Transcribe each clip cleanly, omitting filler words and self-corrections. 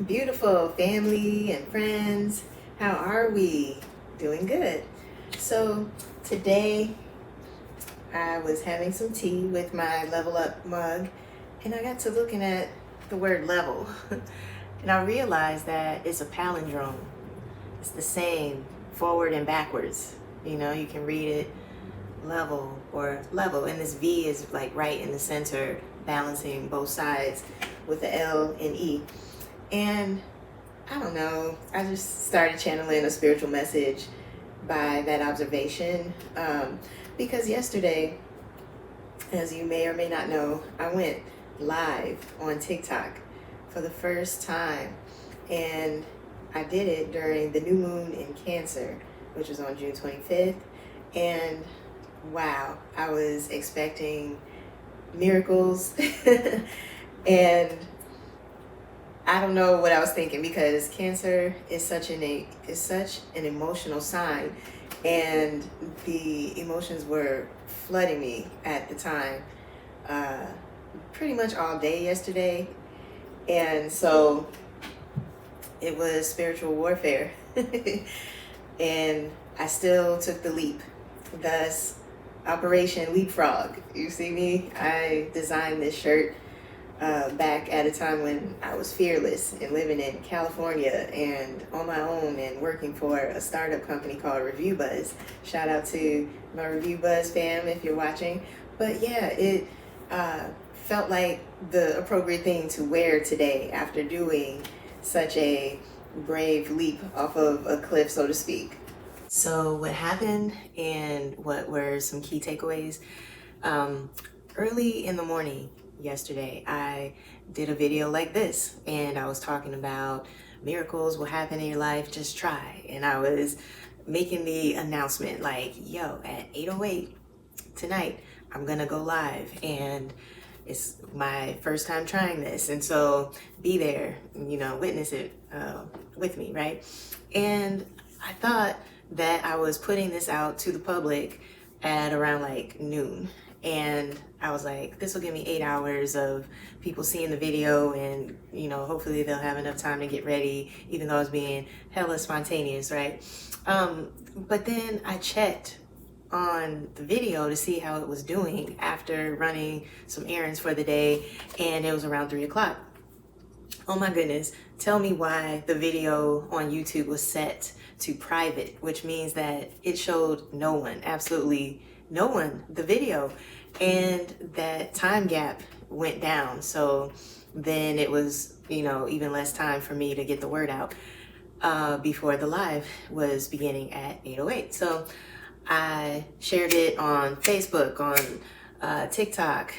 Beautiful family and friends. How are we? Doing good. So, today I was having some tea with my Level Up mug, and I got to looking at the word level, and I realized that it's a palindrome. It's the same forward and backwards. You can read it level or level, and this V is like right in the center, balancing both sides with the L and E. And I don't know, I just started channeling a spiritual message by that observation. Because yesterday, as you may or may not know, I went live on TikTok for the first time. And I did it during the new moon in Cancer, which was on June 25th. And wow, I was expecting miracles. And I don't know what I was thinking, because Cancer is such an emotional sign, and the emotions were flooding me at the time, pretty much all day yesterday, and so it was spiritual warfare, and I still took the leap. Thus, Operation Leapfrog. You see me? I designed this shirt back at a time when I was fearless and living in California and on my own and working for a startup company called Review Buzz. Shout out to my Review Buzz fam if you're watching. But yeah, it felt like the appropriate thing to wear today after doing such a brave leap off of a cliff, so to speak. So what happened and what were some key takeaways? Early in the morning yesterday, I did a video like this, and I was talking about miracles will happen in your life, just try. And I was making the announcement like, yo, at 8:08 tonight, I'm gonna go live, and it's my first time trying this, and so be there, witness it with me, right? And I thought that I was putting this out to the public at around like noon. And I was like, this will give me 8 hours of people seeing the video, and hopefully they'll have enough time to get ready, even though I was being hella spontaneous, right? But then I checked on the video to see how it was doing after running some errands for the day, and it was around 3 o'clock. Oh my goodness, tell me why the video on YouTube was set to private, which means that it showed no one, absolutely no one, the video, and that time gap went down. So then it was, even less time for me to get the word out before the live was beginning at 8:08. So I shared it on Facebook, on TikTok,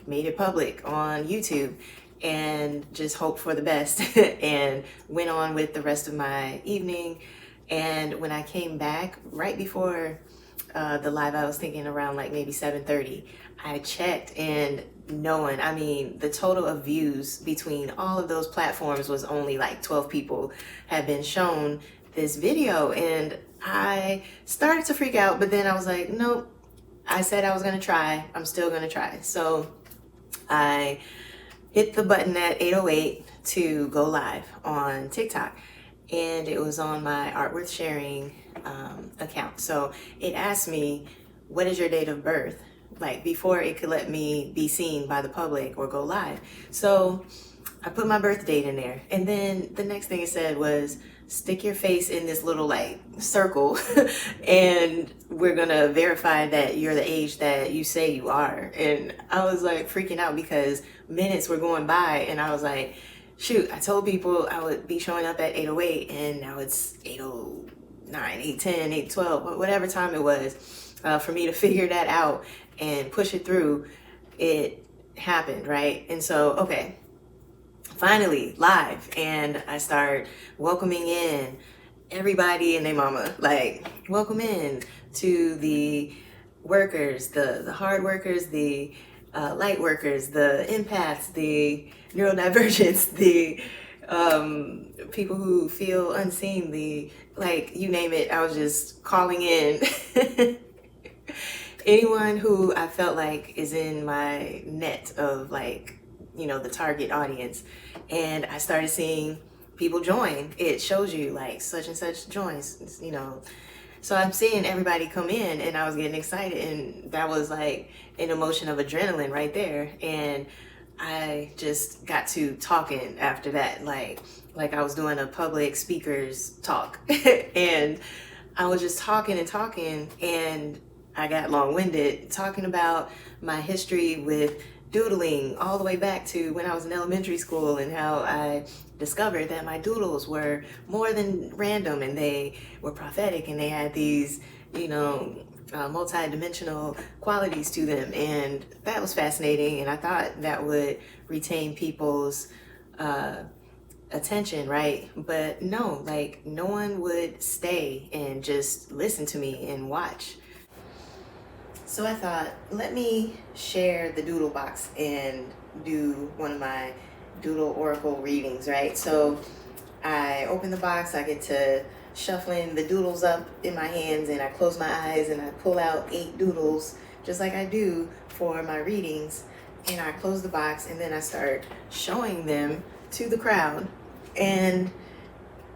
made it public on YouTube, and just hoped for the best and went on with the rest of my evening. And when I came back right before the live, I was thinking around like maybe 7:30, I checked, and no one, I mean, the total of views between all of those platforms was only like 12 people had been shown this video. And I started to freak out, but then I was like, nope, I said I was gonna try, I'm still gonna try. So I hit the button at 8:08 to go live on TikTok, and it was on my Art Worth Sharing account. So it asked me, what is your date of birth? Like before it could let me be seen by the public or go live. So I put my birth date in there, and then the next thing it said was, stick your face in this little like circle and we're gonna verify that you're the age that you say you are. And I was like freaking out because minutes were going by, and I was like, shoot, I told people I would be showing up at 8:08, and now it's 8:09, 8:10, 8:12, whatever time it was. For me to figure that out and push it through, it happened, right? And so, okay, finally live, and I start welcoming in everybody and their mama, like, welcome in to the workers, the hard workers, the light workers, the empaths, the neurodivergents, the people who feel unseen, the, like, you name it. I was just calling in anyone who I felt like is in my net of, like, the target audience. And I started seeing people join, it shows you like such and such joins, you know. So I'm seeing everybody come in and I was getting excited, and that was like an emotion of adrenaline right there. And I just got to talking after that, like I was doing a public speakers talk. And I was just talking and talking, and I got long-winded talking about my history with doodling all the way back to when I was in elementary school, and how I discovered that my doodles were more than random, and they were prophetic, and they had these, you know, multi-dimensional qualities to them. And that was fascinating, and I thought that would retain people's attention, right? But no, like no one would stay and just listen to me and watch. So I thought, let me share the doodle box and do one of my doodle oracle readings, right? So I open the box, I get to shuffling the doodles up in my hands, and I close my eyes and I pull out 8 doodles just like I do for my readings. And I close the box, and then I start showing them to the crowd. And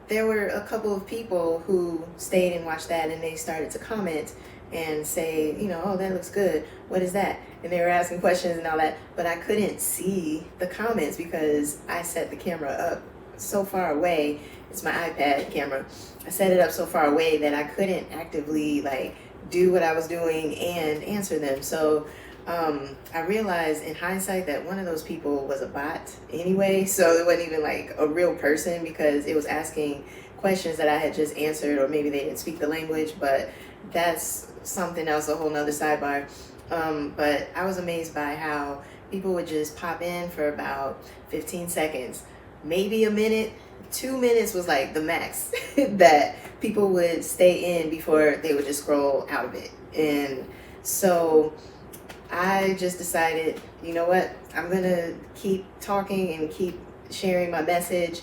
there were a couple of people who stayed and watched that, and they started to comment and say, you know, oh, that looks good. What is that? And they were asking questions and all that, but I couldn't see the comments because I set the camera up so far away. It's my iPad camera. I set it up so far away that I couldn't actively like do what I was doing and answer them. So I realized in hindsight that one of those people was a bot anyway, so it wasn't even like a real person, because it was asking questions that I had just answered, or maybe they didn't speak the language, but that's something else, a whole nother sidebar. But I was amazed by how people would just pop in for about 15 seconds, maybe a minute. 2 minutes was like the max that people would stay in before they would just scroll out of it. And so I just decided, you know what, I'm gonna keep talking and keep sharing my message,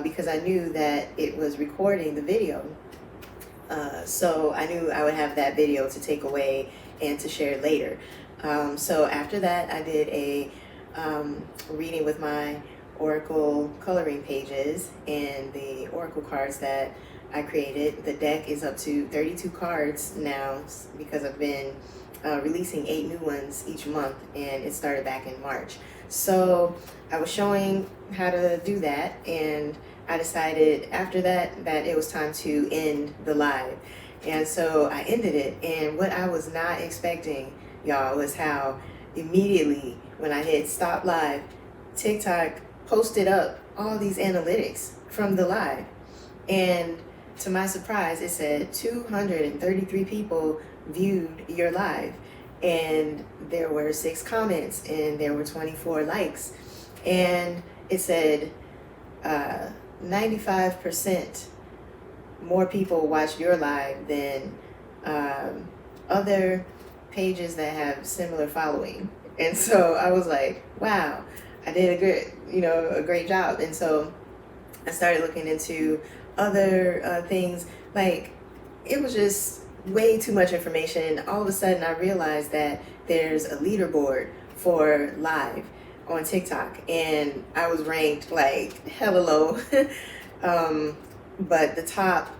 because I knew that it was recording the video. So I knew I would have that video to take away and to share later. So after that, I did a reading with my Oracle coloring pages and the Oracle cards that I created. The deck is up to 32 cards now, because I've been releasing 8 new ones each month, and it started back in March. So I was showing how to do that, and I decided after that that it was time to end the live. And so I ended it, and what I was not expecting, y'all, was how immediately when I hit stop live, TikTok posted up all these analytics from the live. And to my surprise, it said 233 people viewed your live, and there were 6 comments, and there were 24 likes, and it said 95% more people watched your live than other pages that have similar following. And so I was like, wow, I did a great job. And so I started looking into other things. Like, it was just way too much information. All of a sudden I realized that there's a leaderboard for live on TikTok, and I was ranked like hella low. But the top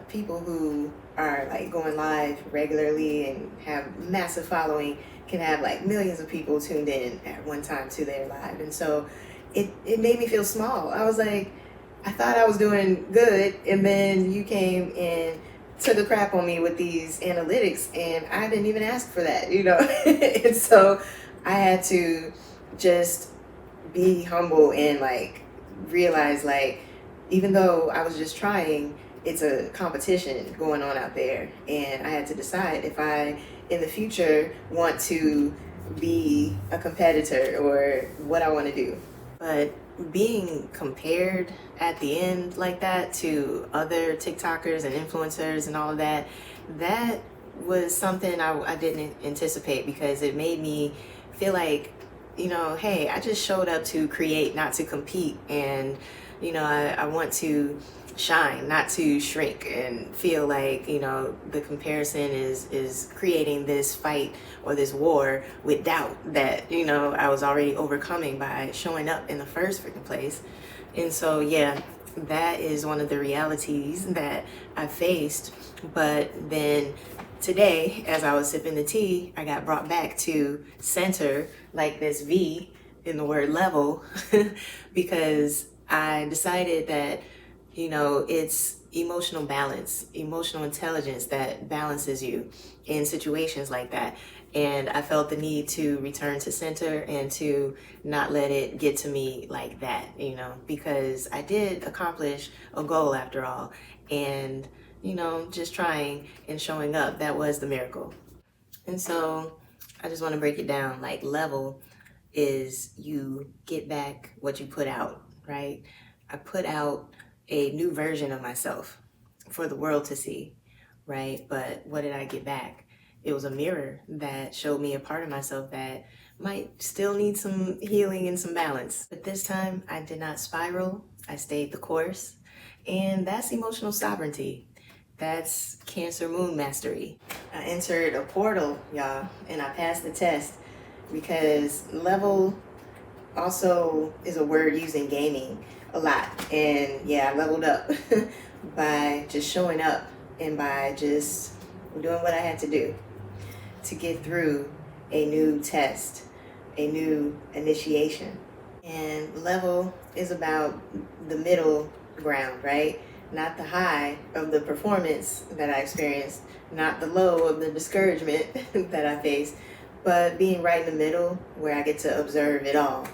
people who are like going live regularly and have massive following can have like millions of people tuned in at one time to their live. And so it made me feel small. I was like, I thought I was doing good, and then you came and took a crap on me with these analytics, and I didn't even ask for that, you know. And so I had to just be humble and like realize, like, even though I was just trying, it's a competition going on out there, and I had to decide if I in the future want to be a competitor or what I want to do. But being compared at the end like that to other TikTokers and influencers and all of that, that was something I didn't anticipate, because it made me feel like hey, I just showed up to create, not to compete. And, I want to shine, not to shrink and feel like, the comparison is creating this fight or this war with doubt that, I was already overcoming by showing up in the first freaking place. And so, yeah, that is one of the realities that I faced. But then today, as I was sipping the tea, I got brought back to center, like this V in the word level, because I decided that, it's emotional balance, emotional intelligence that balances you in situations like that. And I felt the need to return to center and to not let it get to me like that, because I did accomplish a goal after all. And, just trying and showing up, that was the miracle. And so I just want to break it down. Like, level is you get back what you put out, right? I put out a new version of myself for the world to see, right? But what did I get back? It was a mirror that showed me a part of myself that might still need some healing and some balance. But this time I did not spiral. I stayed the course. And that's emotional sovereignty. That's Cancer Moon Mastery. I entered a portal, y'all, and I passed the test because level also is a word used in gaming a lot. And yeah, I leveled up by just showing up and by just doing what I had to do to get through a new test, a new initiation. And level is about the middle ground, right? Not the high of the performance that I experienced, not the low of the discouragement that I faced, but being right in the middle where I get to observe it all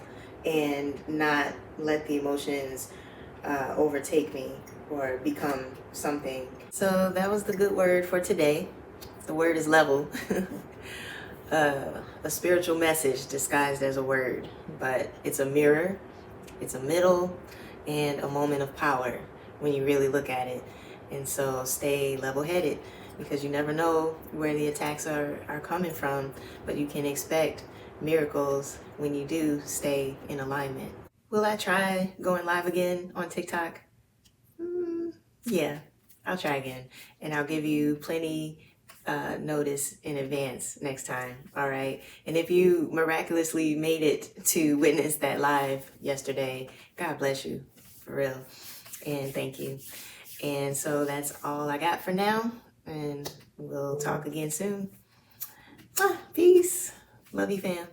and not let the emotions overtake me or become something. So that was the good word for today. The word is level. A spiritual message disguised as a word, but it's a mirror, it's a middle, and a moment of power when you really look at it. And so stay level-headed, because you never know where the attacks are coming from, but you can expect miracles when you do stay in alignment. Will I try going live again on TikTok? Yeah, I'll try again, and I'll give you plenty notice in advance next time. All right. And if you miraculously made it to witness that live yesterday, God bless you, for real. And thank you. And so that's all I got for now. And we'll talk again soon. Peace. Love you, fam.